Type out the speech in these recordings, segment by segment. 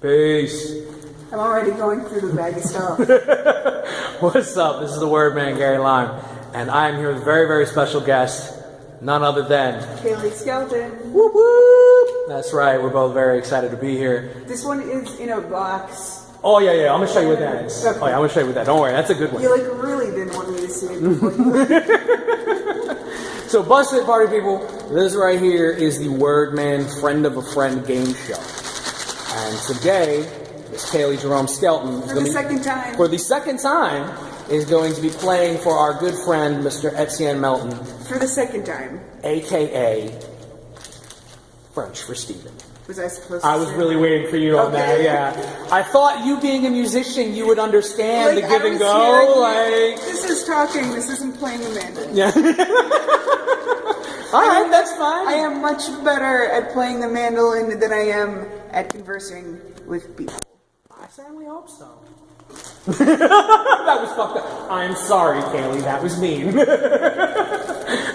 Peace. I'm already going through the bag of stuff. What's up? This is the Wordman, Gary Lime, and I am here with a very, very special guest, none other than Cailie Skelton. Whoop whoop. That's right. We're both very excited to be here. This one is in a box. Oh yeah. I'm gonna show you what that is. Okay. Oh yeah, I'm gonna show you what that. Don't worry, that's a good one. You really didn't want me to see it before you. So, Busted Party people, this right here is the Wordman Friend of a Friend game show, and today, Miss Cailie Jerome Skelton For the second time. For the second time, is going to be playing for our good friend, Mr. Etienne Melton. For the second time. A.K.A. French for Steven. Was I supposed to I was really waiting for you on that, yeah. I thought you being a musician, you would understand the give and go, This is talking, this isn't playing a mandolin. Yeah. Alright, that's fine. I am much better at playing the mandolin than I am at conversing with people. I certainly hope so. That was fucked up. I'm sorry, Cailie. That was mean.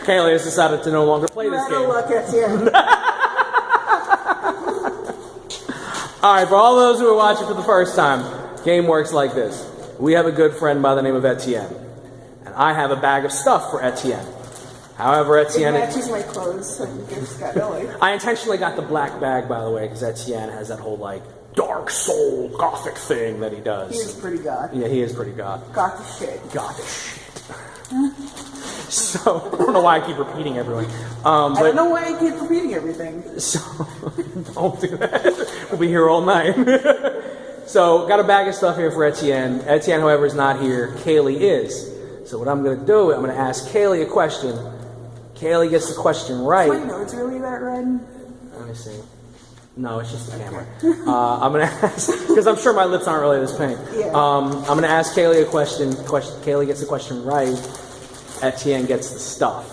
Cailie has decided to no longer play this game. Look at you. Alright, for all those who are watching for the first time, game works like this. We have a good friend by the name of Etienne. And I have a bag of stuff for Etienne. However, Etienne... It matches my clothes, so you just got Billy. I intentionally got the black bag, by the way, because Etienne has that whole, dark soul gothic thing that he does. He is pretty goth. Yeah, he is pretty goth. Gothic shit. Gothic shit. So, I don't know why I keep repeating everything. I don't know why I keep repeating everything. So, don't do that. We'll be here all night. So, got a bag of stuff here for Etienne. Etienne, however, is not here. Cailie is. So what I'm going to do, I'm going to ask Cailie a question. Cailie gets the question right. Wait, no, it's really that red? Let me see. No, it's just the camera. I'm going to ask, because I'm sure my lips aren't really this pink. Yeah. I'm going to ask Cailie a question. Cailie gets the question right. Etienne gets the stuff.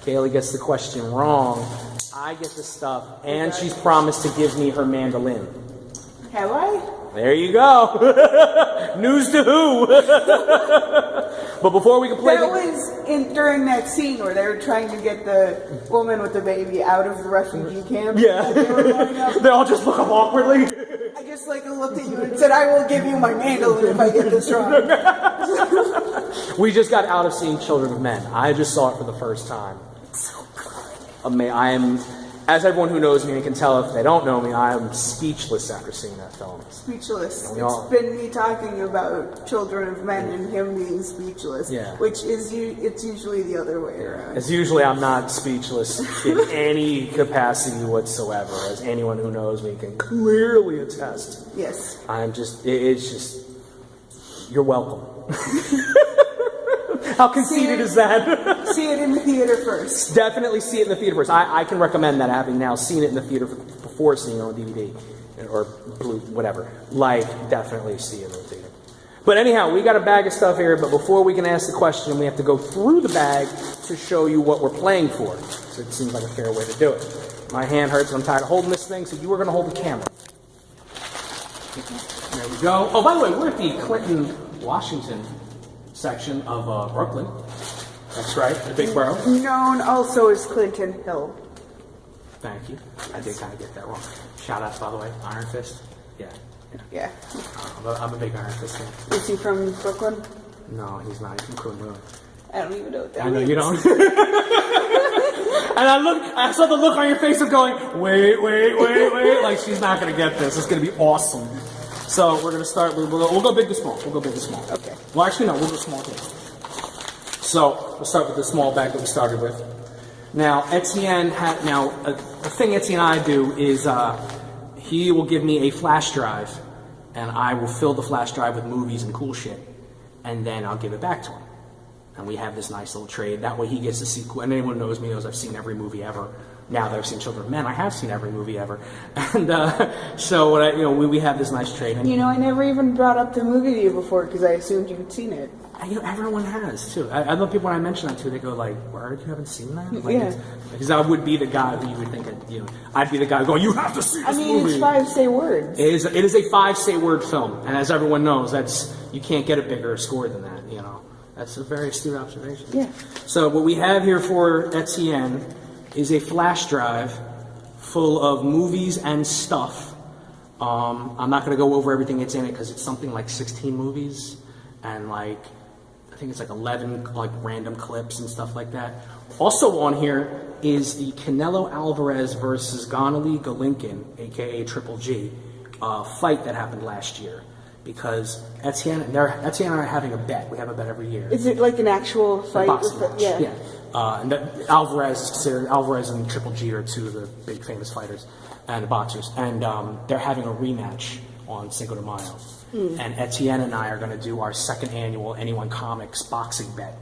Cailie gets the question wrong. I get the stuff. And she's promised to give me her mandolin. Have I? There you go. News to who? But before we can play... That was during that scene where they were trying to get the woman with the baby out of the refugee camp. Yeah. They all just look up awkwardly. I just looked at you and said, I will give you my mandolin if I get this wrong. We just got out of seeing Children of Men. I just saw it for the first time. It's so good. I am... As everyone who knows me and can tell if they don't know me, I am speechless after seeing that film. Speechless. It's been me talking about Children of Men and him being speechless. Yeah. Which is, it's usually the other way around. It's usually I'm not speechless in any capacity whatsoever, as anyone who knows me can clearly attest. Yes. I'm just, it's just, you're welcome. How conceited is that? See it in the theater first. Definitely see it in the theater first. I can recommend that, having now seen it in the theater before seeing it on DVD or blue, whatever. Definitely see it in the theater. But anyhow, we got a bag of stuff here, but before we can ask the question, we have to go through the bag to show you what we're playing for. So it seems like a fair way to do it. My hand hurts and I'm tired of holding this thing, so you are going to hold the camera. There we go. Oh, by the way, we're at the Clinton, Washington section of Brooklyn. That's right, the big borough. Known also as Clinton Hill. Thank you. I did kind of get that wrong. Shout out, by the way, Iron Fist. Yeah. I'm a big Iron Fist fan. Is he from Brooklyn? No, he's not. He's from Queens. I don't even know what that means. I know you don't. And I saw the look on your face of going, wait, like she's not going to get this. It's going to be awesome. So we're going to start, we'll go big to small. Okay. Well, actually, no, we'll go small too. So we'll start with the small bag that we started with. Now, Etienne the thing Etienne and I do is he will give me a flash drive, and I will fill the flash drive with movies and cool shit, and then I'll give it back to him. And we have this nice little trade. That way he gets to see, and anyone who knows me knows I've seen every movie ever. Now that I've seen Children of Men, I have seen every movie ever. And so we have this nice trade. And, I never even brought up the movie to you before because I assumed you'd seen it. Everyone has too. I love people when I mention that too. They go like, "Word, you haven't seen that?" Yeah. Because I would be the guy who you would think, I'd be the guy going, "You have to see this movie." It's 5 say words. It is a 5 say word film, and as everyone knows, you can't get a bigger score than that. That's a very astute observation. Yeah. So what we have here for Etienne is a flash drive full of movies and stuff I'm not going to go over everything that's in it because it's something like 16 movies and like I think it's like 11 like random clips and stuff like that. Also on here is the Canelo Alvarez versus Gonnelly Golinkin, aka Triple G, fight that happened last year. Because Etienne and I are having a bet. We have a bet every year. Is it like an actual fight? Boxing match. Yeah. And Alvarez is considered, Alvarez and Triple G are two of the big famous fighters and boxers. And they're having a rematch on Cinco de Mayo. And Etienne and I are going to do our second annual Anyone Comics boxing bet.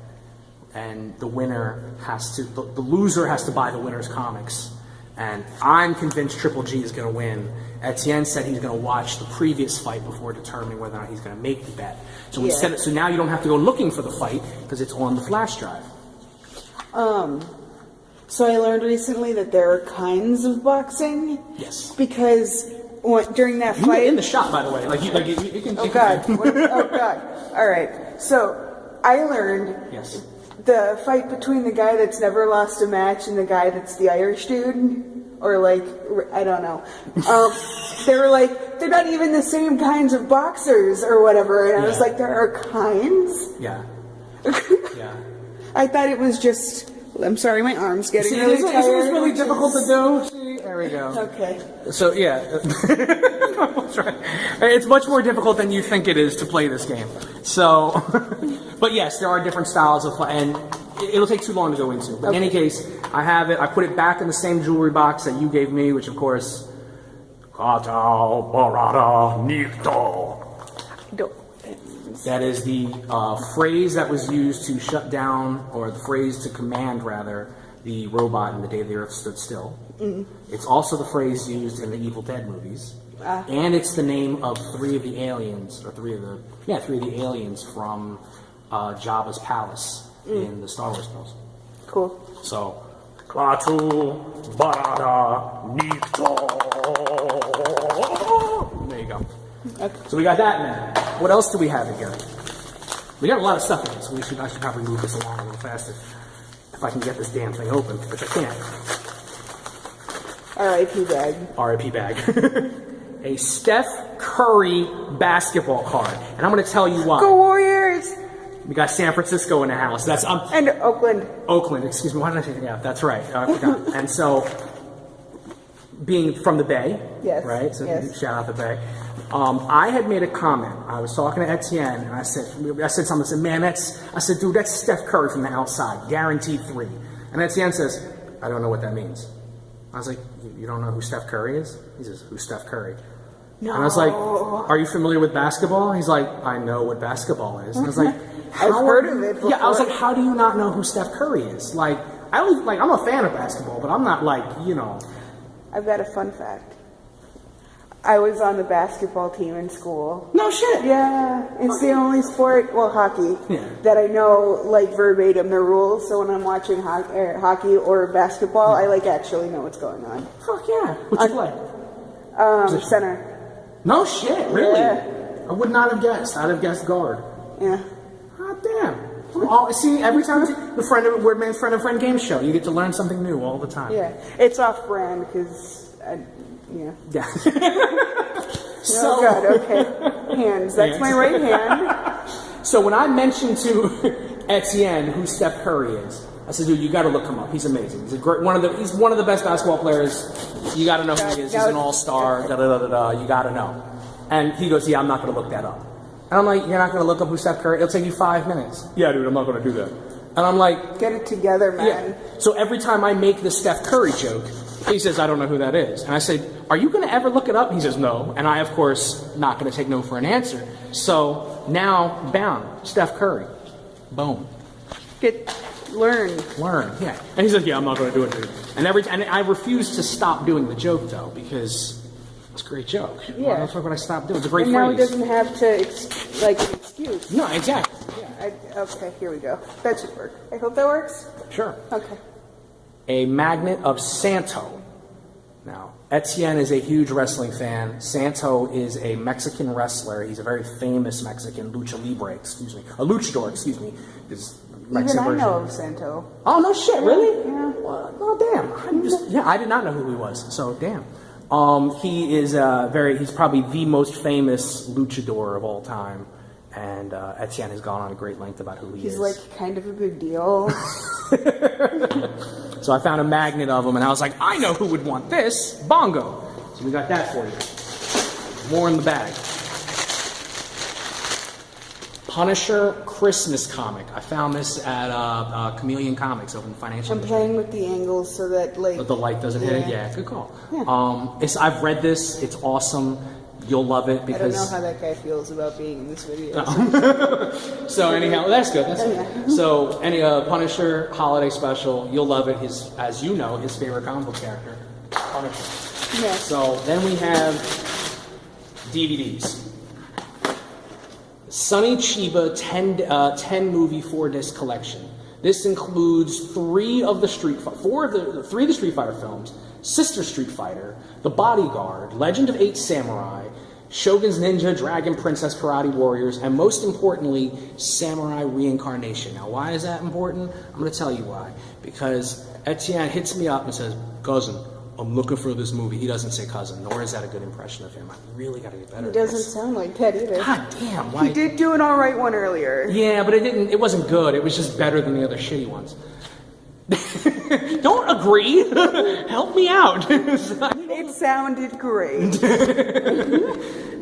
And the winner has to, the loser has to buy the winner's comics. And I'm convinced Triple G is going to win. Etienne said he's going to watch the previous fight before determining whether or not he's going to make the bet. So instead, so now you don't have to go looking for the fight because it's on the flash drive. So I learned recently that there are kinds of boxing. Yes. Because during that You fight, were in the shop, by the way. Like you can. oh God! Oh God! All right. So I learned. Yes. The fight between the guy that's never lost a match and the guy that's the Irish dude, or like, I don't know. They were like, they're not even the same kinds of boxers or whatever. And I was like, there are kinds? Yeah. Yeah. I thought it was just, I'm sorry, my arm's getting really tired. This was really difficult to do. See, there we go. Okay. So, yeah. It's much more difficult than you think it is to play this game. So, but yes, there are different styles of fight, and it'll take too long to go into. But in any case, I have it. I put it back in the same jewelry box that you gave me, which of course, Kata Barada Nikto. That is the phrase that was used to shut down, or the phrase to command, rather, the robot in The Day the Earth Stood Still. It's also the phrase used in the Evil Dead movies. And it's the name of three of the aliens from Jabba's palace in the Star Wars films. Cool. So, Klaatu Barada Nikto. There you go. Okay. So we got that now. What else do we have in here? We got a lot of stuff in here, so I should probably move this along a little faster. If I can get this damn thing open, which I can't. R.I.P. bag. R.I.P. bag. A Steph Curry basketball card. And I'm going to tell you why. Go Warriors! We got San Francisco in the house. That's and Oakland. Oakland, excuse me. Why did I say that? Yeah, that's right. I forgot. And so, being from the Bay, right? So shout out the Bay. I had made a comment. I was talking to Etienne, and I said something. I said, man, I said, dude, that's Steph Curry from the outside, guaranteed 3. And Etienne says, I don't know what that means. I was like, you don't know who Steph Curry is? He says, who's Steph Curry? No. And I was like, are you familiar with basketball? He's like, I know what basketball is. And I was like, I've heard of it before. Yeah, I was like, how do you not know who Steph Curry is? Like, I'm a fan of basketball, but I'm not like, I've got a fun fact. I was on the basketball team in school. No shit. Yeah, it's the only sport, hockey, that I know like verbatim the rules. So when I'm watching hockey or basketball, I actually know what's going on. Fuck yeah. What'd you play? Center. No shit, really? Yeah. I would not have guessed. I'd have guessed guard. Yeah. God damn. See, every time the Wordman's friend of friend game show, you get to learn something new all the time. Yeah, it's off brand because, yeah. So, oh God, okay. Hands. That's my right hand. So when I mentioned to Etienne who Steph Curry is, I said, dude, you got to look him up. He's amazing. He's one of the best basketball players. You got to know who he is. He's an all-star. You got to know. And he goes, yeah, I'm not going to look that up. And I'm like, you're not going to look up who Steph Curry? It'll take you 5 minutes. Yeah, dude, I'm not going to do that. And I'm like, get it together, man. Yeah. So every time I make the Steph Curry joke, he says, I don't know who that is. And I said, are you going to ever look it up? He says, no. And I, of course, not going to take no for an answer. So now, bound, Steph Curry. Boom. Learn, yeah. And he says, yeah, I'm not going to do it, dude. And I refuse to stop doing the joke, though, because it's a great joke. Yeah. Why the fuck would I stop doing it? It's a great and phrase. now he doesn't have to, an excuse. No, exactly. Yeah. Okay, here we go. That should work. I hope that works. Sure. Okay. A magnet of Santo. Now, Etienne is a huge wrestling fan. Santo is a Mexican wrestler. He's a very famous Mexican luchador, excuse me. Is Mexican Even I know version. of Santo. Oh, no shit, really? Yeah. Well, damn. I did not know who he was, so damn. He is he's probably the most famous luchador of all time. And Etienne has gone on a great length about who he is. He's like kind of a big deal. So I found a magnet of him, and I was like, I know who would want this. Bongo. So we got that for you. More in the bag. Punisher Christmas comic. I found this at Chameleon Comics over in the financial I'm industry. playing with the angles so that like But the light doesn't hit it? Yeah, good call. Yeah. I've read this. It's awesome. You'll love it because... I don't know how that guy feels about being in this video. So anyhow, that's good. That's Yeah. good. So Punisher holiday special, you'll love it. As you know, his favorite comic book character, Punisher. Yeah. So then we have DVDs. Sonny Chiba 10 movie 4-disc collection. This includes three of the Street Fighter films, Sister Street Fighter, The Bodyguard, Legend of 8 Samurai, Shogun's Ninja, Dragon Princess Karate Warriors, and most importantly, Samurai Reincarnation. Now, why is that important? I'm going to tell you why. Because Etienne hits me up and says, cousin, I'm looking for this movie. He doesn't say cousin, nor is that a good impression of him. I really got to get better He at doesn't this. sound like that either. God damn, why? He did do an alright one earlier. Yeah, but it wasn't good. It was just better than the other shitty ones. Don't agree. Help me out. It sounded great.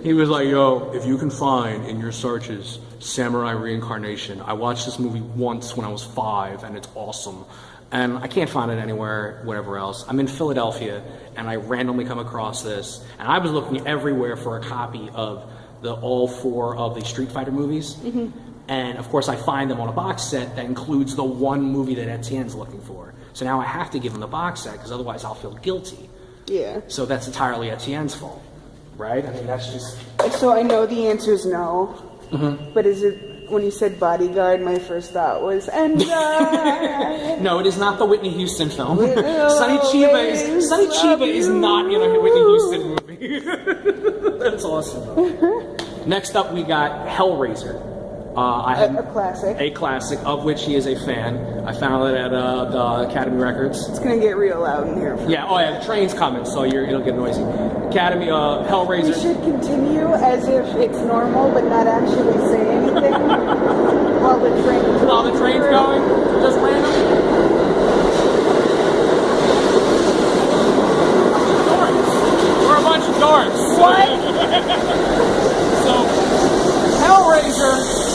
He was like, yo, if you can find in your searches Samurai Reincarnation, I watched this movie once when I was 5 and it's awesome. And I can't find it anywhere, whatever else. I'm in Philadelphia and I randomly come across this. And I was looking everywhere for a copy of all 4 of the Street Fighter movies. Mm-hmm. And of course I find them on a box set that includes the one movie that Etienne's looking for. So now I have to give him the box set because otherwise I'll feel guilty. Yeah. So that's entirely Etienne's fault, right? I mean, that's just... So I know the answer is no. Mm-hmm. But is it, when you said Bodyguard, my first thought was, and No, it is not the Whitney Houston film. Sonny Chiba is not in a Whitney Houston movie. That's awesome. Next up, we got Hellraiser. A classic. A classic, of which he is a fan. I found it at the Academy Records. It's gonna get real loud in here. Yeah, the train's coming, so it'll get noisy. Academy, Hellraiser. We should continue as if it's normal, but not actually say anything while the train's going, just random. Dorks. We're a bunch of dorks. What? So, Hellraiser.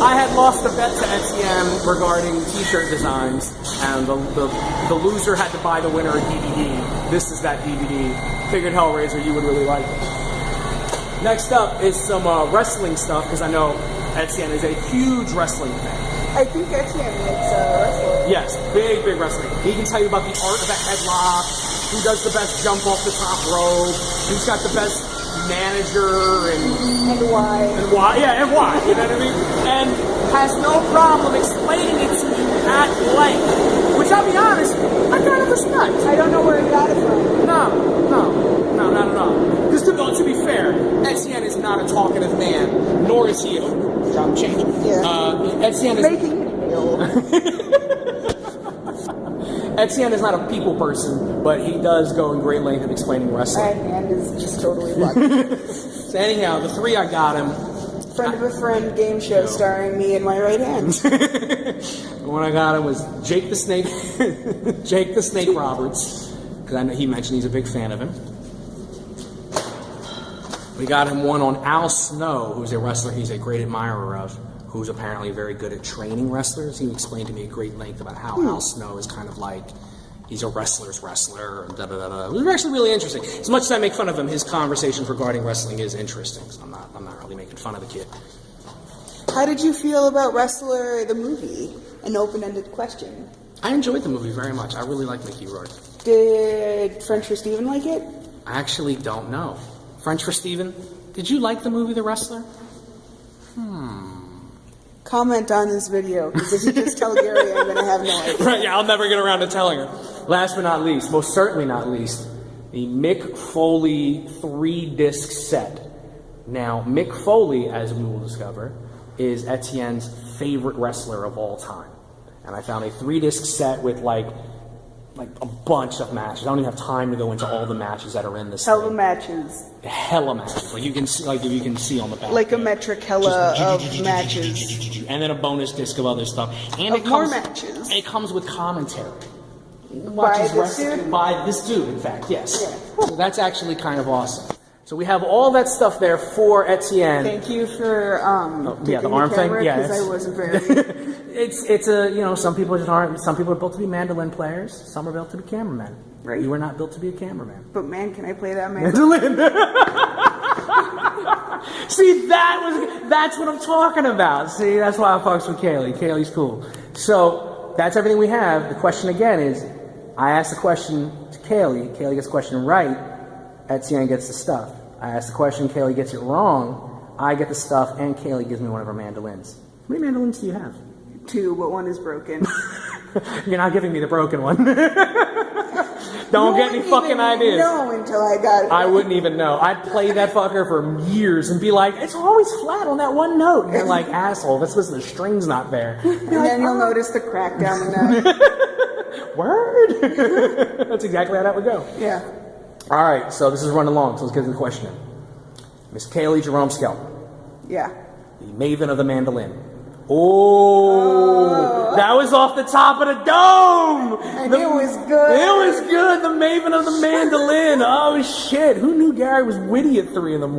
I had lost a bet to Etienne regarding T-shirt designs, and the loser had to buy the winner a DVD. This is that DVD. Figured Hellraiser, you would really like it. Next up is some wrestling stuff, because I know Etienne is a huge wrestling fan. I think Etienne likes wrestling. Yes, big wrestling. He can tell you about the art of a headlock, who does the best jump off the top rope, who's got the best manager, and why. And why, you know what I mean? And has no problem explaining it to you at length. Which, I'll be honest, I kind of respect. I don't know where he got it from. No, not at all. Because to be fair, Etienne is not a talkative man, nor is he a job change. Yeah. Etienne is... Making it real. Etienne is not a people person, but he does go in great length of explaining wrestling. That man is just totally lucky. So anyhow, the 3 I got him. Friend of a friend game show starring me in my right hand. The one I got him was Jake the Snake, Jake the Snake Roberts, because I know he mentioned he's a big fan of him. We got him one on Al Snow, who's a wrestler he's a great admirer of, who's apparently very good at training wrestlers. He explained to me at great length about how Al Snow is kind of like, he's a wrestler's wrestler, and da-da-da-da. It was actually really interesting. As much as I make fun of him, his conversations regarding wrestling is interesting, so I'm not really making fun of the kid. How did you feel about Wrestler, the movie? An open-ended question. I enjoyed the movie very much. I really like Mickey Rourke. Did French for Steven like it? I actually don't know. French for Steven, did you like the movie The Wrestler? Comment on this video, because if you just tell Gary, I'm going to have no idea. Right, yeah, I'll never get around to telling her. Last but not least, most certainly not least, the Mick Foley 3-disc set. Now, Mick Foley, as we will discover, is Etienne's favorite wrestler of all time. And I found a 3-disc set with, like, like a bunch of matches. I don't even have time to go into all the matches that are in this. Hella thing. matches. Hella matches. Like you can see, like you can see on the back. Like a there. metric hella Just of matches. and then a bonus disc of other stuff. And Of more matches. It comes with commentary. By this dude? By this dude, in fact, yes. Yeah. So that's actually kind of awesome. So we have all that stuff there for Etienne. Thank you for the arm thing. Yeah, because I wasn't very. it's a, you know, some people just aren't. Some people are built to be mandolin players. Some are built to be cameramen. Right. You were not built to be a cameraman. But man, can I play that mandolin? See, that's what I'm talking about. See, that's why I fucks with Cailie. Cailie's cool. So that's everything we have. The question again is, I asked the question to Cailie. Cailie gets the question right. Etienne gets the stuff. I ask the question, Cailie gets it wrong. I get the stuff, and Cailie gives me one of her mandolins. How many mandolins do you have? 2, but 1 is broken. You're not giving me the broken one. Don't get any fucking ideas. No, until I got it. I wouldn't even know. I'd play that fucker for years and be like, it's always flat on that one note. And you're like, asshole, that's because the string's not there. And then you'll notice the crack down the neck. Word? That's exactly how that would go. Yeah. All right, so this is running long, so let's get to the question. Miss Cailie Jerome Skelton, Yeah. the Maven of the Mandolin. Oh, that was off the top of the dome. And it was good. It was good. The Maven of the Mandolin. Oh shit! Who knew Gary was witty at 3 a.m? The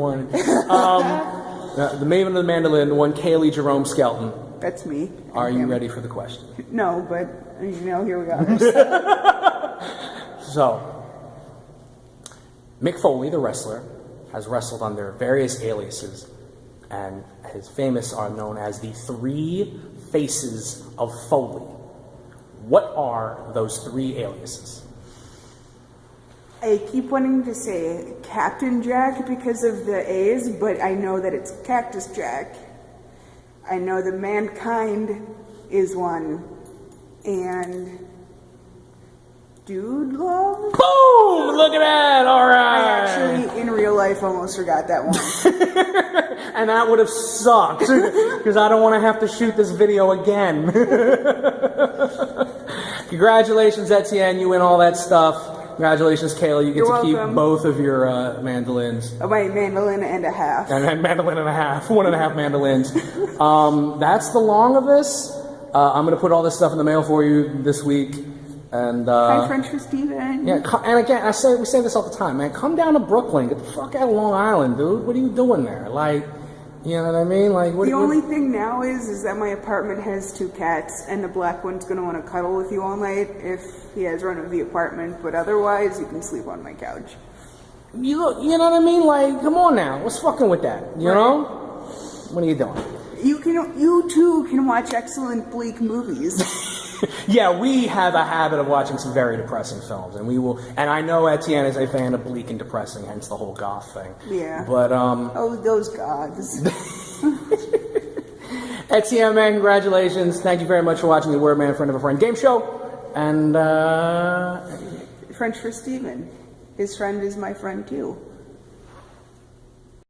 Maven of the Mandolin, one Cailie Jerome Skelton. That's me. Are you ready for the question? No, but you know, here we go. So, Mick Foley, the wrestler, has wrestled under various aliases, and his famous are known as the 3 Faces of Foley. What are those 3 aliases? I keep wanting to say Captain Jack because of the A's, but I know that it's Cactus Jack. I know that Mankind is one, and Dude Love? Boom! Look at that! All right! I actually, in real life, almost forgot that one. And that would have sucked, because I don't want to have to shoot this video again. Congratulations, Etienne, you win all that stuff. Congratulations, Cailie, you get You're to keep welcome. both of your mandolins. My mandolin and a half. And mandolin and a half, 1.5 mandolins. That's the long of this. I'm going to put all this stuff in the mail for you this week. And Hi, French for Steven. yeah, and again, we say this all the time, man. Come down to Brooklyn. Get the fuck out of Long Island, dude. What are you doing there? Like, you know what I mean? Like, what? The only thing now is that my apartment has 2 cats, and the black one's going to want to cuddle with you all night if he has run of the apartment. But otherwise, you can sleep on my couch. You know what I mean? Like, come on now. What's fucking with that? You know? What are you doing? You too can watch excellent bleak movies. Yeah, we have a habit of watching some very depressing films, and we will. And I know Etienne is a fan of bleak and depressing, hence the whole goth thing. Yeah. But Oh, those gods. Etienne, man, congratulations! Thank you very much for watching the Wordman Friend of a Friend game show. And French for Steven. His friend is my friend too.